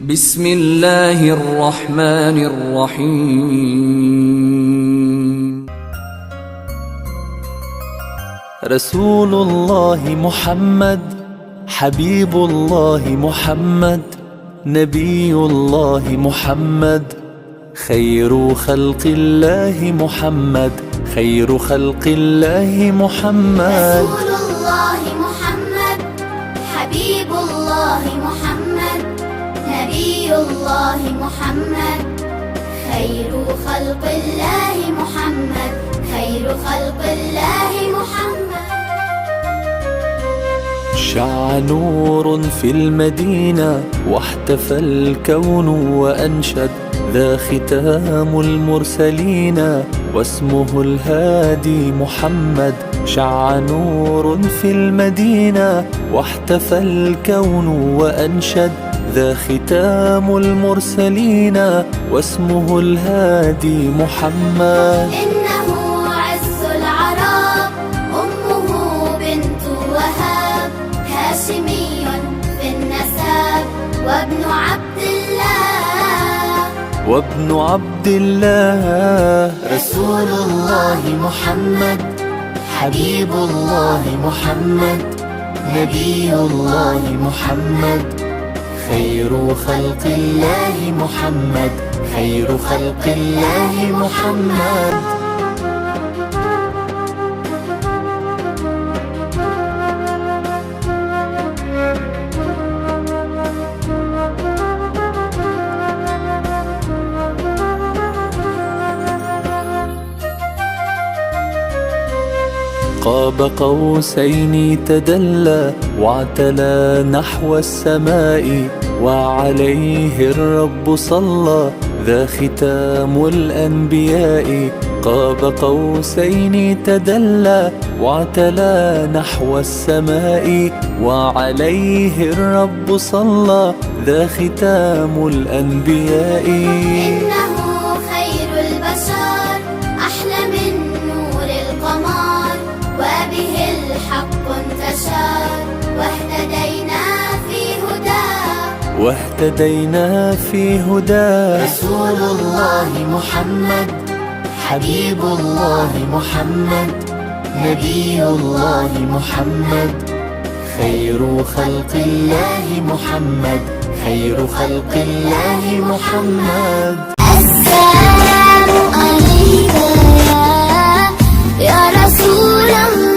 بسم الله الرحمن الرحيم. رسول الله محمد، حبيب الله محمد، نبي الله محمد، خير خلق الله محمد، خير خلق الله محمد. رسول الله محمد، حبيب الله محمد، نبي الله محمد، خير خلق الله محمد، خير خلق الله محمد. شع نور في المدينة واحتفى الكون وأنشد، ذا ختام المرسلين واسمه الهادي محمد. شع نور في المدينة واحتفى الكون وأنشد، ذا ختام المرسلين واسمه الهادي محمد. إنه عز العرب، أمه بنت وهاب، هاشمي في النسب، وابن عبد الله، وابن عبد الله. رسول الله محمد، حبيب الله محمد، نبي الله محمد، خير خلق الله محمد، خير خلق الله محمد. قاب قوسين تدلى واعتلى نحو السماء، وعليه الرب صلى، ذا ختام الأنبياء. قاب قوسين تدلى واعتلى نحو السماء، وعليه الرب صلى، ذا ختام الأنبياء. إنه خير البشر، أحلى من نور القمر، وبه الحق انتشر، واهتدينا في هداه، واهتدينا في هداه. رسول الله محمد، حبيب الله محمد، نبي الله محمد، خير خلق الله محمد، خير خلق الله محمد. السلام عليك يا رسول الله.